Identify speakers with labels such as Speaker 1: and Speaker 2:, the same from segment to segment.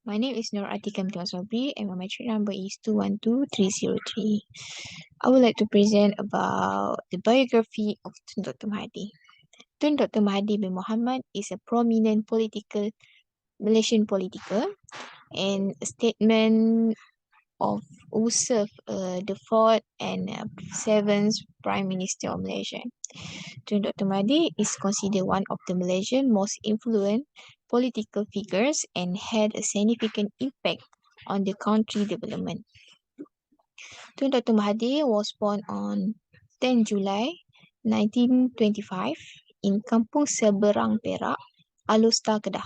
Speaker 1: My name is Nur Atika Sabri and my metric number is 212303. I would like to present about the biography of Tun Dr. Mahathir. Tun Dr. Mahathir bin Mohamad is a prominent Malaysian political and a statement of who served the fourth and seventh Prime Minister of Malaysia. Tun Dr. Mahathir is considered one of the Malaysian most influential political figures and had a significant impact on the country development. Tun Dr. Mahathir was born on 10 July 1925 in Kampung Seberang Perak, Alor, Kedah.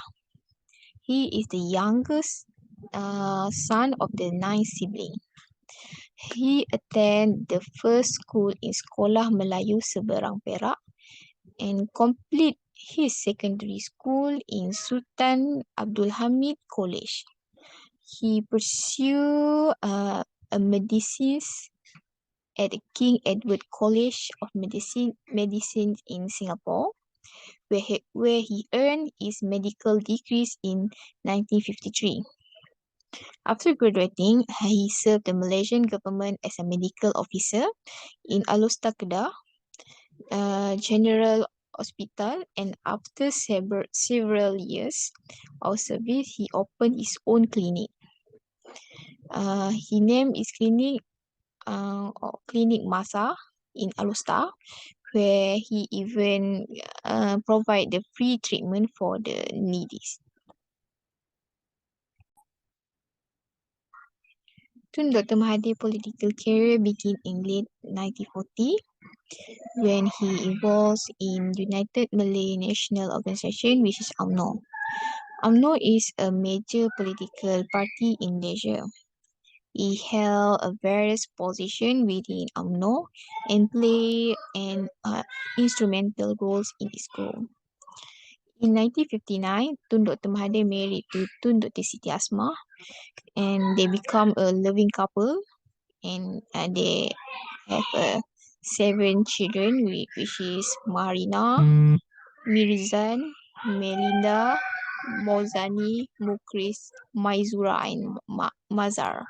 Speaker 1: He is the youngest son of the 9 siblings. He attended the first school in Sekolah Melayu Seberang Perak and complete his secondary school in Sultan Abdul Hamid College. He pursued a medicine at King Edward College of Medicine in Singapore, where he earned his medical degrees in 1953. After graduating, he served the Malaysian government as a medical officer in Alor, Kedah, General Hospital, and after several years of service, he opened his own clinic. He named his clinic Clinic Masa in Alor, where he even provide the free treatment for the needy. Tun Dr. Mahathir's political career began in late 1940 when he involved in United Malay National Organisation, which is UMNO. UMNO is a major political party in Malaysia. He held a various positions within UMNO and played an instrumental roles in its growth. In 1959, Tun Dr. Mahathir married to Tun Dr. Siti Asmah and they become a loving couple and they have 7 children which is Marina, Mirzan, Melinda, Mozani, Mukris, Maizura and Mazar.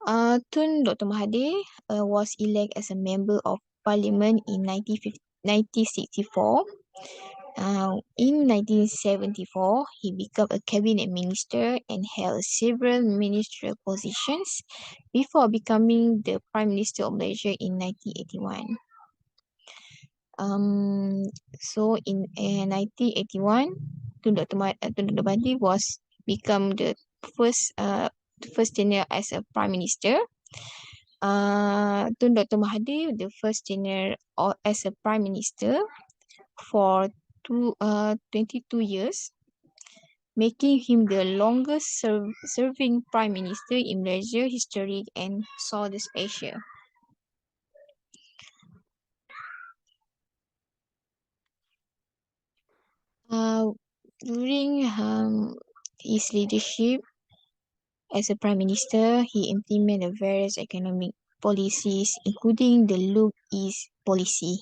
Speaker 1: Tun Dr. Mahathir was elected as a member of parliament in 1964. In 1974, he became a cabinet minister and held several ministerial positions before becoming the Prime Minister of Malaysia in 1981. So in 1981, Tun Dr. Mahathir was become the first tenure as a Prime Minister. Tun Dr. Mahathir, the first tenure as a Prime Minister for 22 years, making him the longest serving Prime Minister in Malaysia history and Southeast Asia. During his leadership as a Prime Minister, he implemented various economic policies, including the Look East policy,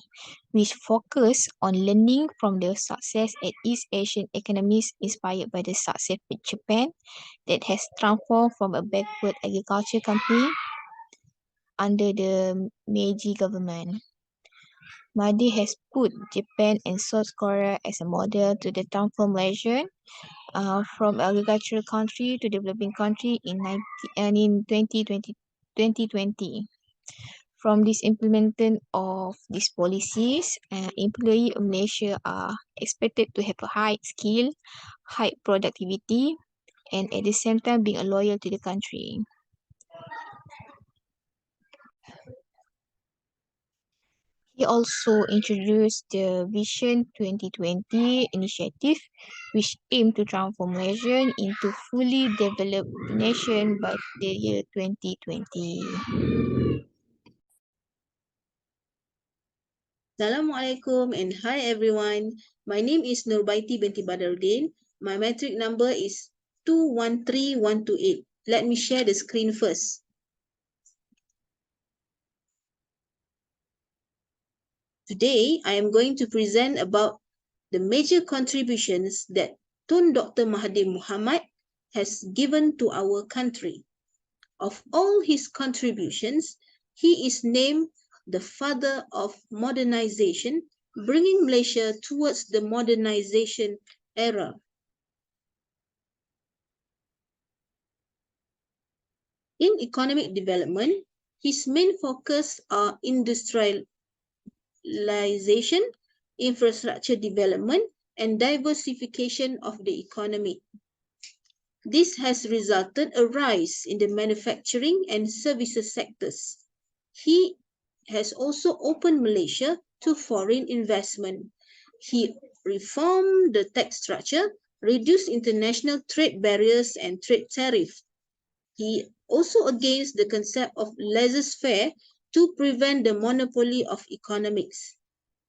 Speaker 1: which focused on learning from the success at East Asian economies inspired by the success of Japan that has transformed from a backward agriculture country under the Meiji government. Mahathir has put Japan and South Korea as a model to the transformation from agricultural country to developing country in 2020. From this implementation of these policies, employees of Malaysia are expected to have a high skill, high productivity, and at the same time being loyal to the country. He also introduced the Vision 2020 initiative, which aimed to transform Malaysia into fully developed nation by the year 2020.
Speaker 2: Assalamualaikum and hi everyone. My name is Nurbaiti binti Badruddin. My metric number is 213128. Let me share the screen first. Today, I am going to present about the major contributions that Tun Dr. Mahathir Mohamad has given to our country. Of all his contributions, he is named the father of modernization, bringing Malaysia towards the modernization era. In economic development, his main focus are industrialization, infrastructure development, and diversification of the economy. This has resulted a rise in the manufacturing and services sectors. He has also opened Malaysia to foreign investment. He reformed the tax structure, reduced international trade barriers and trade tariffs. He also against the concept of laissez-faire to prevent the monopoly of economics.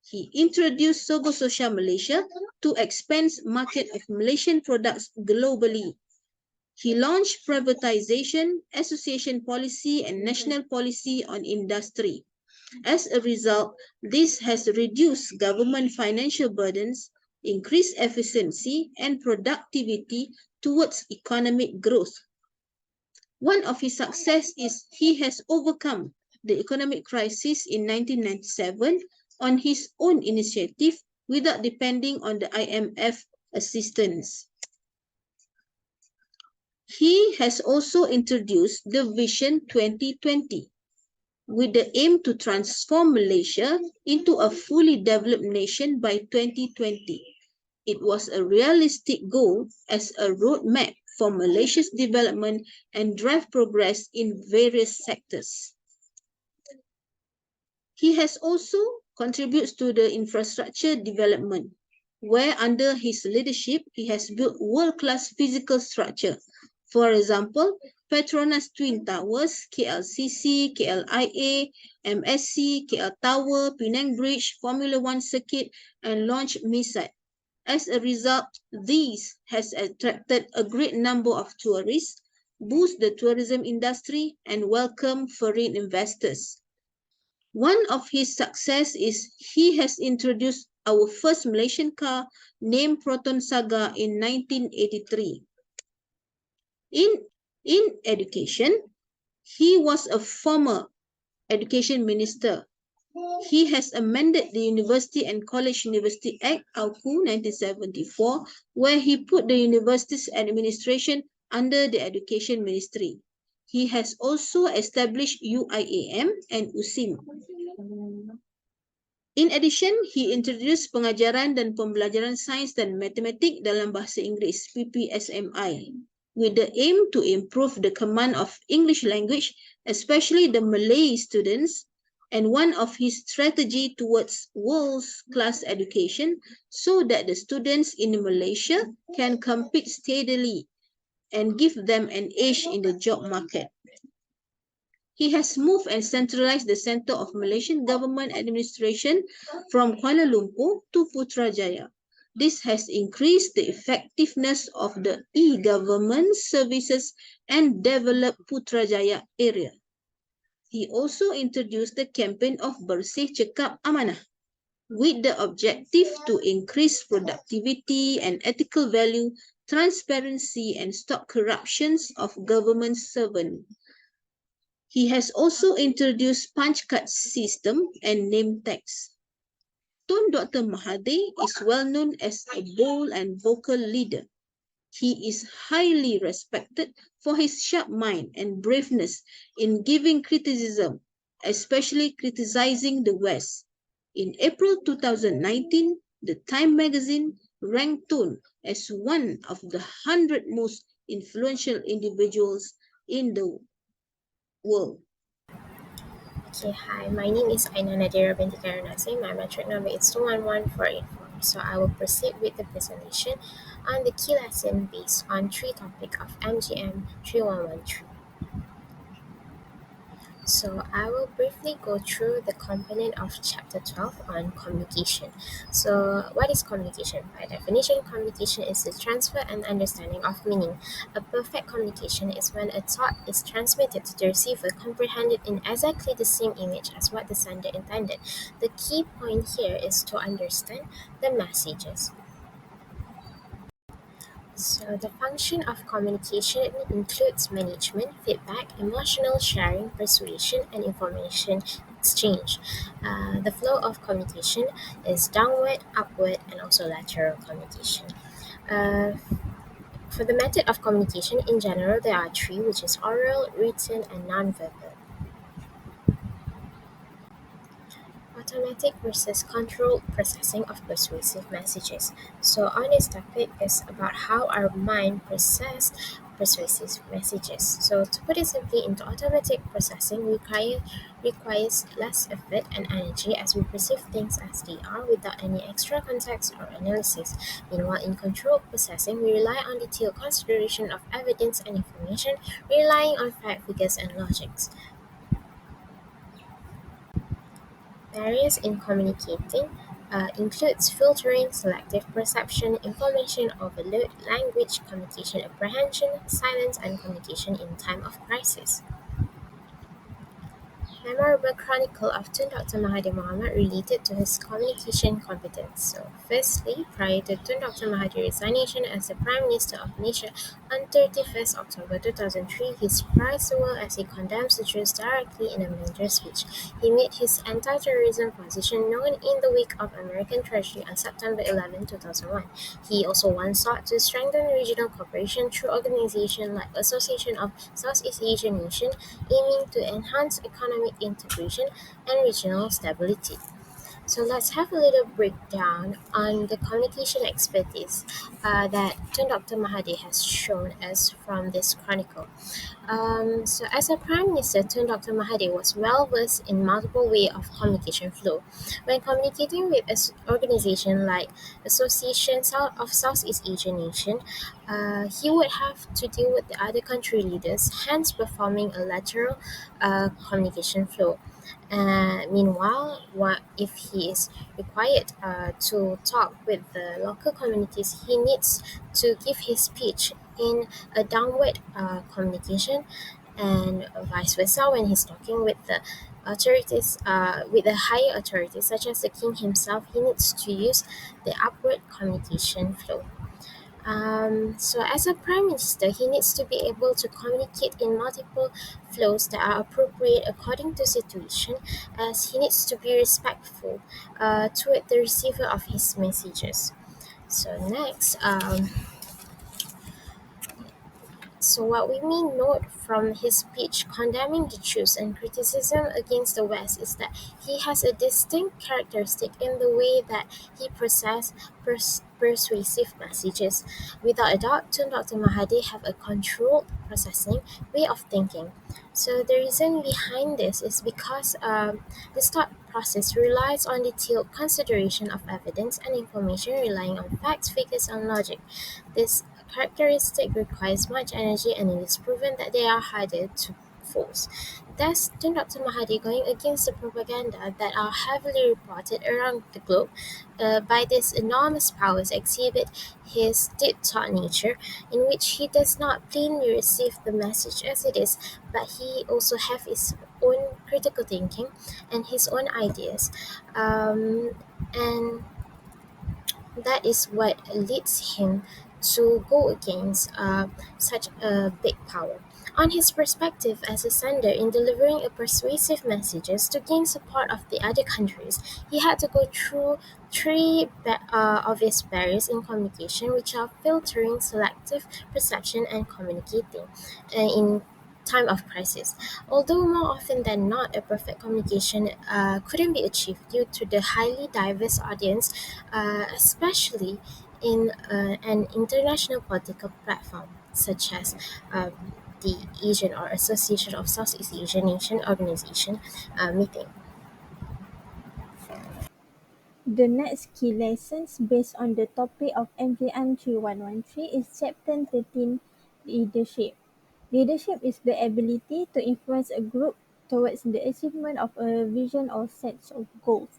Speaker 2: He introduced Sogo Social Malaysia to expand market of Malaysian products globally. He launched privatization, association policy, and national policy on industry. As a result, this has reduced government financial burdens, increased efficiency and productivity towards economic growth. One of his successes is he has overcome the economic crisis in 1997 on his own initiative without depending on the IMF assistance. He has also introduced the Vision 2020 with the aim to transform Malaysia into a fully developed nation by 2020. It was a realistic goal as a roadmap for Malaysia's development and drive progress in various sectors. He has also contributed to the infrastructure development, where under his leadership, he has built world-class physical structure. For example, Petronas Twin Towers, KLCC, KLIA, MSC, KL Tower, Penang Bridge, Formula One Circuit, and Launch Misat. As a result, these has attracted a great number of tourists, boost the tourism industry, and welcome foreign investors. One of his success is he has introduced our first Malaysian car named Proton Saga in 1983. In education, he was a former education minister. He has amended the University and College University Act, AUKU 1974, where he put the university's administration under the Education Ministry. He has also established UIAM and USIM. In addition, he introduced pengajaran dan pembelajaran sains dan matematik dalam bahasa Inggeris, PPSMI, with the aim to improve the command of English language, especially the Malay students, and one of his strategy towards world-class education so that the students in Malaysia can compete steadily and give them an edge in the job market. He has moved and centralized the center of Malaysian government administration from Kuala Lumpur to Putrajaya. This has increased the effectiveness of the e-government services and developed Putrajaya area. He also introduced the campaign of Bersih Cekap Amanah with the objective to increase productivity and ethical value, transparency, and stop corruptions of government servants. He has also introduced punch card system and name tags. Tun Dr. Mahathir is well known as a bold and vocal leader. He is highly respected for his sharp mind and braveness in giving criticism, especially criticizing the West. In April 2019, the Time magazine ranked Tun as one of the 100 most influential individuals in the world.
Speaker 3: Okay, hi, my name is Aina Nadira binti Karanasi. My metric number is 211484. So I will proceed with the presentation on the key lesson based on three topics of MGM 3113. So I will briefly go through the component of chapter 12 on communication. So what is communication? By definition, communication is the transfer and understanding of meaning. A perfect communication is when a thought is transmitted to the receiver comprehended in exactly the same image as what the sender intended. The key point here is to understand the messages. So the function of communication includes management, feedback, emotional sharing, persuasion, and information exchange. The flow of communication is downward, upward, and also lateral communication. Uh, for the method of communication in general, there are three, which is oral, written, and nonverbal. Automatic versus controlled processing of persuasive messages. So on this topic is about how our mind process persuasive messages. So to put it simply, into automatic processing requires less effort and energy as we perceive things as they are without any extra context or analysis. Meanwhile, in controlled processing, we rely on detailed consideration of evidence and information, relying on fact, figures, and logics. Barriers in communicating includes filtering, selective perception, information overload, language, communication apprehension, silence, and communication in time of crisis. Memorable chronicle of Tun Dr. Mahathir Mohamad related to his communication competence. So, firstly, prior to Tun Dr. Mahathir's resignation as the Prime Minister of Malaysia on 31st October 2003, he surprised the world as he condemns the Jews directly in a major speech. He made his anti-terrorism position known in the wake of American tragedy on September 11, 2001. He also once sought to strengthen regional cooperation through organizations like Association of Southeast Asian Nations, aiming to enhance economic integration and regional stability. So let's have a little breakdown on the communication expertise that Dr. Mahathir has shown us from this chronicle. So as a Prime Minister, Tun Dr. Mahathir was well versed in multiple ways of communication flow. When communicating with an organization like Association of Southeast Asian Nation, he would have to deal with the other country leaders, hence performing a lateral communication flow. Meanwhile, if he is required to talk with the local communities, he needs to give his speech in a downward communication, and vice versa when he's talking with the authorities, with the higher authorities such as the king himself, he needs to use the upward communication flow. So as a prime minister, he needs to be able to communicate in multiple flows that are appropriate according to situation, as he needs to be respectful toward the receiver of his messages. So next, so what we may note from his speech condemning the Jews and criticism against the West is that he has a distinct characteristic in the way that he processes persuasive messages. Without a doubt, Tun Dr. Mahathir have a controlled processing way of thinking. So the reason behind this is because this thought process relies on detailed consideration of evidence and information, relying on facts, figures, and logic. This characteristic requires much energy, and it is proven that they are harder to force. Thus, Dr. Mahathir, going against the propaganda that are heavily reported around the globe by these enormous powers, exhibit his deep thought nature, in which he does not plainly receive the message as it is, but he also have his own critical thinking and his own ideas. And that is what leads him to go against such a big power. On his perspective as a sender in delivering a persuasive messages to gain support of the other countries, he had to go through three obvious barriers in communication, which are filtering, selective perception, and communicating in time of crisis. Although more often than not, a perfect communication couldn't be achieved due to the highly diverse audience, especially in an international political platform such as the Asian or Association of Southeast Asian Nation organization meeting.
Speaker 4: The next key lessons based on the topic of MVM 3113 is Chapter 13, Leadership. Leadership is the ability to influence a group towards the achievement of a vision or set of goals.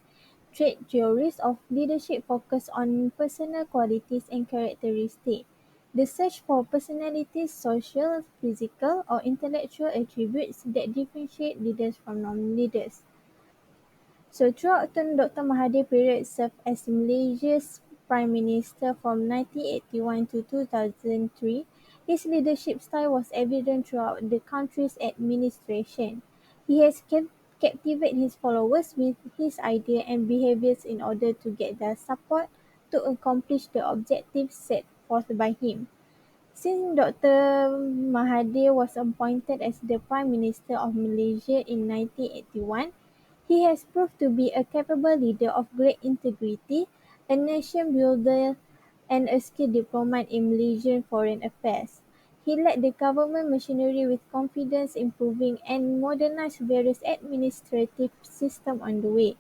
Speaker 4: Trait theories of leadership focus on personal qualities and characteristics. The search for personalities, social, physical, or intellectual attributes that differentiate leaders from non-leaders. So throughout Dr. Mahathir period served as Malaysia's Prime Minister from 1981 to 2003, his leadership style was evident throughout the country's administration. He has captivated his followers with his ideas and behaviors in order to get their support to accomplish the objectives set forth by him. Since Dr. Mahathir was appointed as the Prime Minister of Malaysia in 1981, he has proved to be a capable leader of great integrity, a nation builder, and a skilled diplomat in Malaysian foreign affairs. He led the government machinery with confidence, improving and modernized various administrative systems on the way.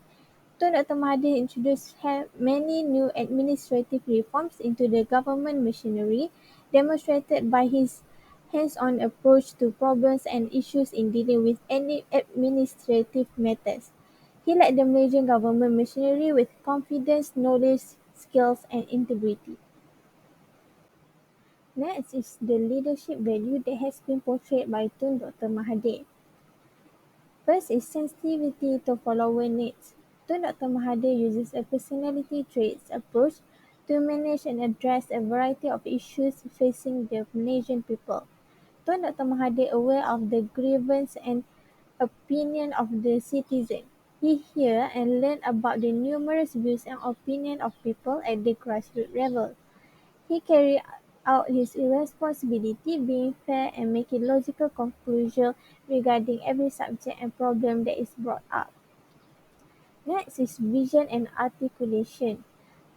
Speaker 4: Tun Dr. Mahathir introduced many new administrative reforms into the government machinery, demonstrated by his hands-on approach to problems and issues in dealing with any administrative matters. He led the Malaysian government machinery with confidence, knowledge, skills, and integrity. Next is the leadership value that has been portrayed by Tun Dr. Mahathir. First is sensitivity to follower needs. Tun Dr. Mahathir uses a personality traits approach to manage and address a variety of issues facing the Malaysian people. Tun Dr. Mahathir aware of the grievance and opinion of the citizen. He hear and learn about the numerous views and opinion of people at the grassroots level. He carry out his responsibility being fair and making logical conclusions regarding every subject and problem that is brought up. Next is vision and articulation.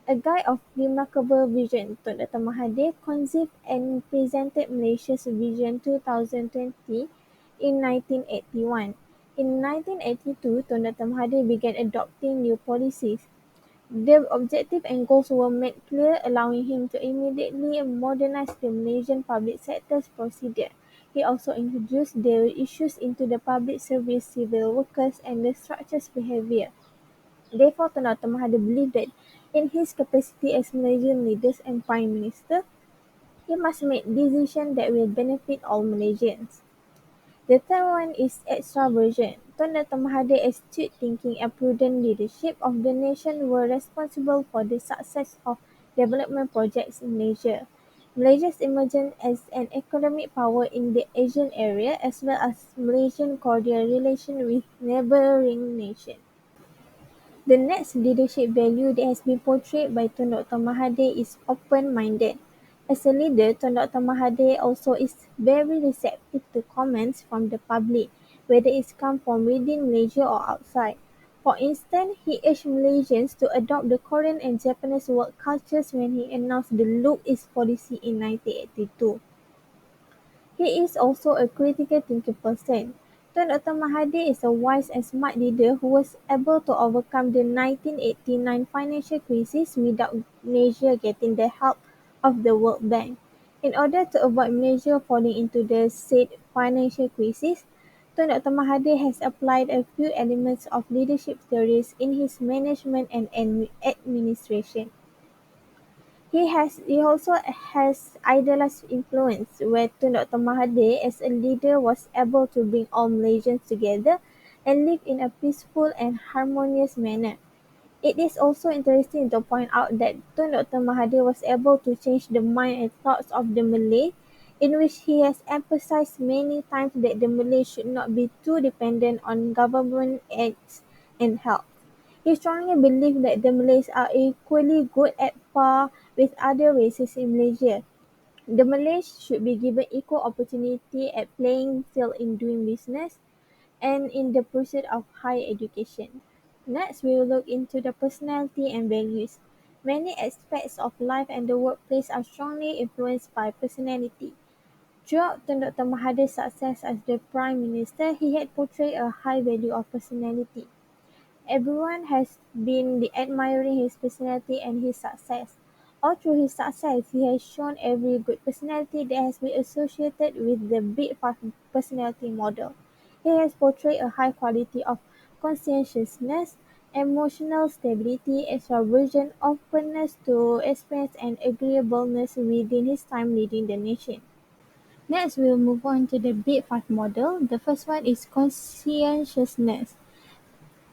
Speaker 4: A guy of remarkable vision, Tun Dr. Mahathir conceived and presented Malaysia's Vision 2020 in 1981. In 1982, Tun Dr. Mahathir began adopting new policies. The objective and goals were made clear, allowing him to immediately modernize the Malaysian public sector's procedure. He also introduced the issues into the public service, civil workers, and the structure's behavior. Therefore, Tun Dr. Mahathir believed that in his capacity as Malaysian leader and Prime Minister, he must make decisions that will benefit all Malaysians. The third one is extraversion. Tun Dr. Mahathir's astute thinking and prudent leadership of the nation were responsible for the success of development projects in Malaysia. Malaysia's emergence as an economic power in the Asian area, as well as Malaysian cordial relations with neighbouring nations. The next leadership value that has been portrayed by Tun Dr. Mahathir is open-minded. As a leader, Tun Dr. Mahathir also is very receptive to comments from the public, whether it's come from within Malaysia or outside. For instance, he urged Malaysians to adopt the Korean and Japanese work cultures when he announced the Look East policy in 1982. He is also a critical thinking person. Tun Dr. Mahathir is a wise and smart leader who was able to overcome the 1989 financial crisis without Malaysia getting the help of the World Bank. In order to avoid Malaysia falling into the said financial crisis, Tun Dr. Mahathir has applied a few elements of leadership theories in his management and administration. He also has idealized influence, where Tun Dr. Mahathir as a leader was able to bring all Malaysians together and live in a peaceful and harmonious manner. It is also interesting to point out that Tun Dr. Mahathir was able to change the mind and thoughts of the Malay, in which he has emphasized many times that the Malays should not be too dependent on government aids and help. He strongly believed that the Malays are equally good at par with other races in Malaysia. The Malays should be given equal opportunity at playing field in doing business and in the pursuit of higher education. Next, we will look into the personality and values. Many aspects of life and the workplace are strongly influenced by personality. Throughout Dr. Mahathir's success as the Prime Minister, he had portrayed a high value of personality. Everyone has been admiring his personality and his success. All through his success, he has shown every good personality that has been associated with the Big Five personality model. He has portrayed a high quality of conscientiousness, emotional stability, extraversion, openness to experience, and agreeableness within his time leading the nation. Next, we'll move on to the Big Five model. The first one is conscientiousness.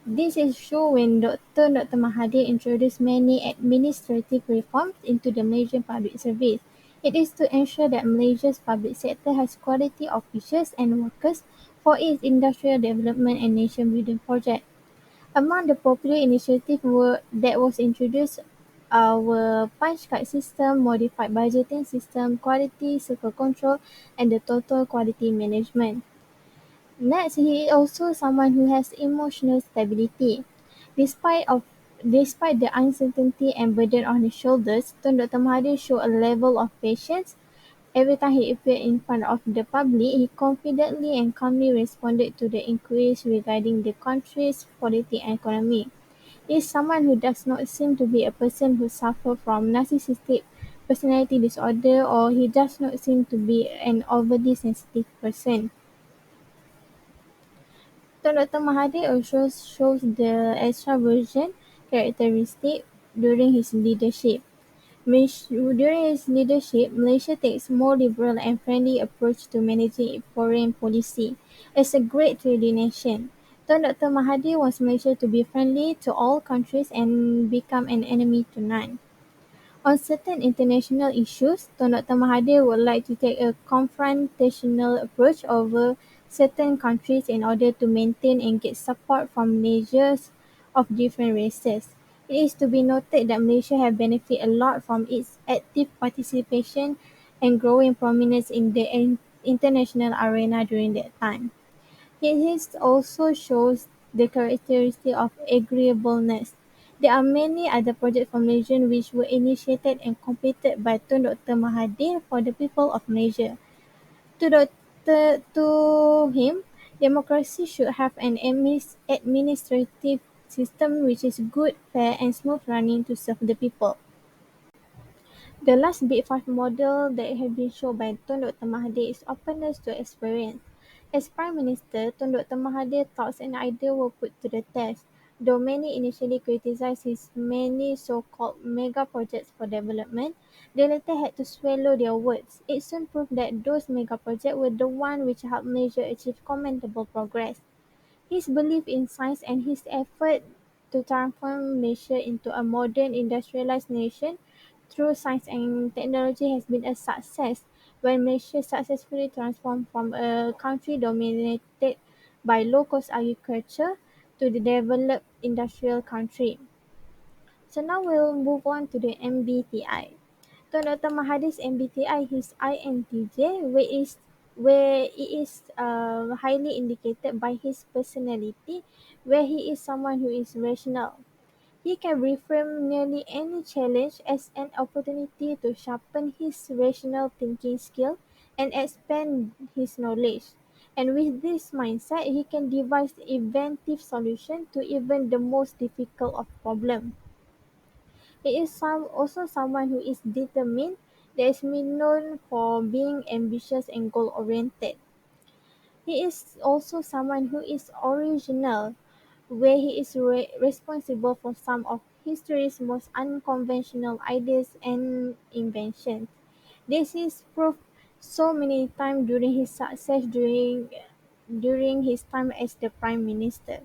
Speaker 4: This is true when Dr. Mahathir introduced many administrative reforms into the Malaysian public service. It is to ensure that Malaysia's public sector has quality officials and workers for its industrial development and nation-building projects. Among the popular initiatives that was introduced were punch card system, modified budgeting system, quality circle control, and the total quality management. Next, he is also someone who has emotional stability. Despite of Despite the uncertainty and burden on his shoulders, Dr. Mahathir showed a level of patience. Every time he appeared in front of the public, he confidently and calmly responded to the inquiries regarding the country's politics and economy. He is someone who does not seem to be a person who suffers from narcissistic personality disorder, or he does not seem to be an overly sensitive person. Dr. Mahathir also shows the extraversion characteristic during his leadership. During his leadership, Malaysia takes more liberal and friendly approach to managing its foreign policy. As a great trading nation, Dr. Mahathir wants Malaysia to be friendly to all countries and become an enemy to none. On certain international issues, Dr. Mahathir would like to take a confrontational approach over certain countries in order to maintain and get support from nations of different races. It is to be noted that Malaysia has benefited a lot from its active participation and growing prominence in the international arena during that time. It also shows the characteristic of agreeableness. There are many other projects from Malaysia which were initiated and completed by Dr. Mahathir for the people of Malaysia. To him, democracy should have an administrative system which is good, fair, and smooth running to serve the people. The last Big Five model that has been shown by Tun Dr. Mahathir is openness to experience. As Prime Minister, Tun Dr. Mahathir's thoughts and ideas were put to the test. Though many initially criticized his many so-called mega projects for development, they later had to swallow their words. It soon proved that those mega projects were the ones which helped Malaysia achieve commendable progress. His belief in science and his effort to transform Malaysia into a modern industrialized nation through science and technology has been a success. When Malaysia successfully transformed from a country dominated by low-cost agriculture to the developed industrial country. So now we'll move on to the MBTI. So Dr. Mahathir's MBTI, his INTJ, where it is highly indicated by his personality, where he is someone who is rational. He can reframe nearly any challenge as an opportunity to sharpen his rational thinking skill and expand his knowledge. And with this mindset, he can devise inventive solutions to even the most difficult of problems. He is also someone who is determined, that is known for being ambitious and goal-oriented. He is also someone who is original, where he is responsible for some of history's most unconventional ideas and inventions. This is proved so many times during his success during his time as the Prime Minister.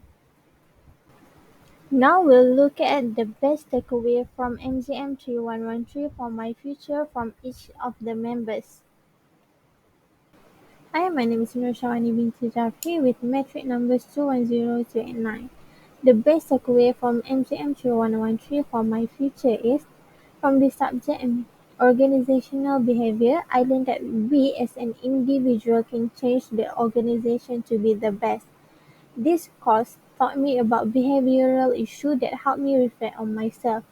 Speaker 4: Now we'll look at the best takeaway from MGM 3113 for my future from each of the members. Hi, my name is Shawani binti Jafri with metric numbers 210289. The best takeaway from MGM 3113 for my future is from the subject and organizational behavior. I learned that we as an individual can change the organization to be the best. This course taught me about behavioral issues that helped me reflect on myself.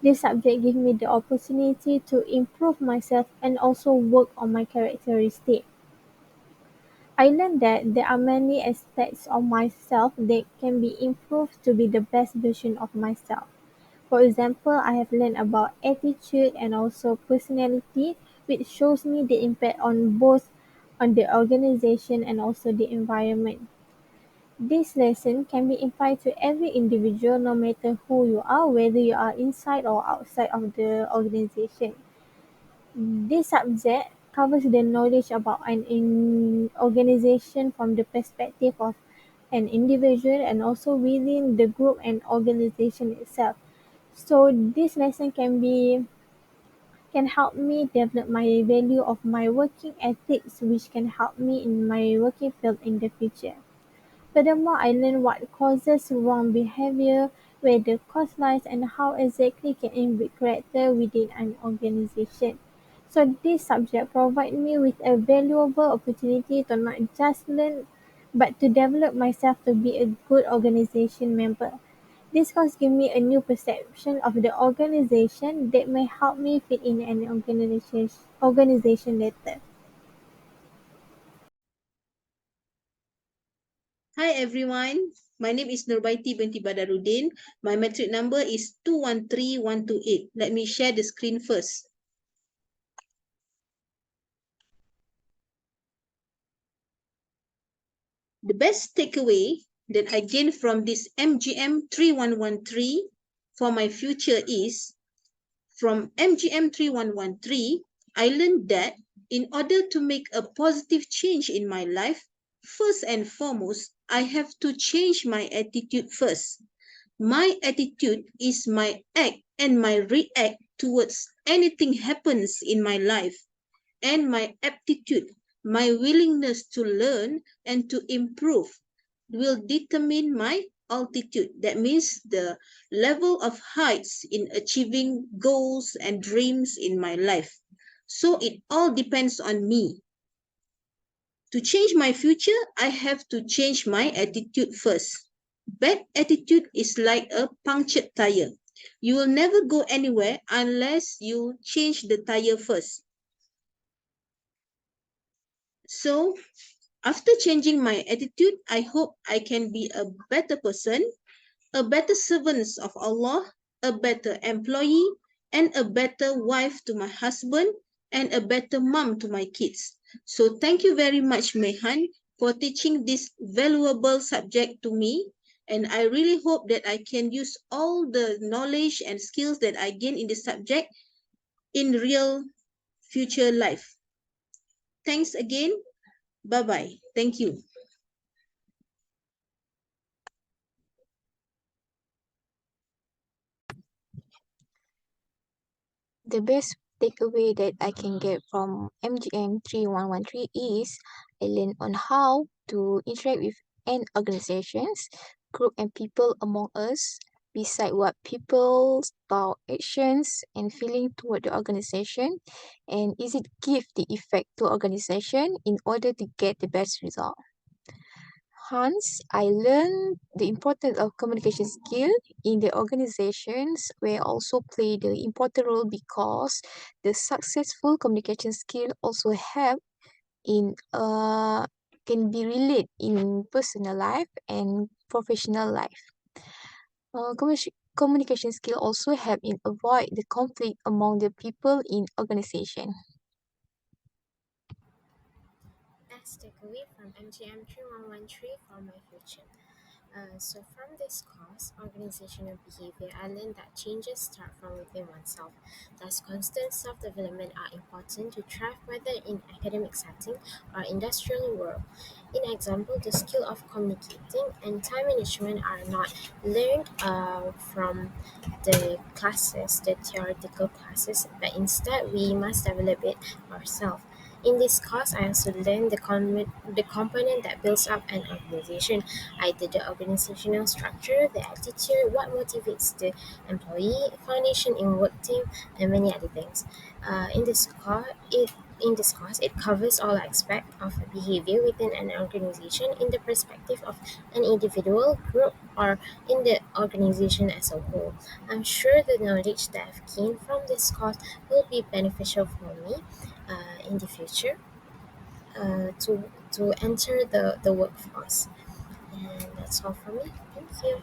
Speaker 4: This subject gave me the opportunity to improve myself and also work on my characteristics. I learned that there are many aspects of myself that can be improved to be the best version of myself. For example, I have learned about attitude and also personality, which shows me the impact on both on the organization and also the environment. This lesson can be applied to every individual no matter who you are, whether you are inside or outside of the organization. This subject covers the knowledge about an organization from the perspective of an individual and also within the group and organization itself. So this lesson can help me develop my value of my working ethics, which can help me in my working field in the future. Furthermore, I learned what causes wrong behavior, where the cause lies, and how exactly can inbuilt character within an organization. So this subject provides me with a valuable opportunity to not just learn, but to develop myself to be a good organization member. This course gives me a new perception of the organization that may help me fit in an organization later.
Speaker 2: Hi everyone, my name is Nurbaiti binti Badaruddin. My metric number is 213128. Let me share the screen first. The best takeaway that I gained from this MGM 3113 for my future is, from MGM 3113, I learned that in order to make a positive change in my life, first and foremost, I have to change my attitude first. My attitude is my act and my react towards anything happens in my life, and my aptitude, my willingness to learn and to improve will determine my altitude. That means the level of heights in achieving goals and dreams in my life. So it all depends on me. To change my future, I have to change my attitude first. Bad attitude is like a punctured tire. You will never go anywhere unless you change the tire first. So after changing my attitude, I hope I can be a better person, a better servant of Allah, a better employee, and a better wife to my husband, and a better mom to my kids. So thank you very much, Mehan, for teaching this valuable subject to me. And I really hope that I can use all the knowledge and skills that I gain in this subject in real future life. Thanks again. Bye-bye. Thank you.
Speaker 1: The best takeaway that I can get from MGM 3113 is I learned on how to interact with an organizations, group and people among us, beside what people's thought, actions and feeling toward the organization, and is it give the effect to organization in order to get the best result. Hence, I learned the importance of communication skill in the organizations where also play the important role because the successful communication skill also help in can be related in personal life and professional life. Communication skill also help in avoid the conflict among the people in organization.
Speaker 3: Best takeaway from MGM 3113 for my future. So from this course, organizational behavior, I learned that changes start from within oneself. Thus, constant self-development are important to thrive whether in academic setting or industrial world. In example, the skill of communicating and time management are not learned from the classes, the theoretical classes, but instead we must develop it ourselves. In this course, I also learned the component that builds up an organization, either the organizational structure, the attitude, what motivates the employee, foundation in work team, and many other things. In this course, it covers all aspects of behavior within an organization in the perspective of an individual, group, or in the organization as a whole. I'm sure the knowledge that I've gained from this course will be beneficial for me in the future to enter the workforce. And that's all for me. Thank you.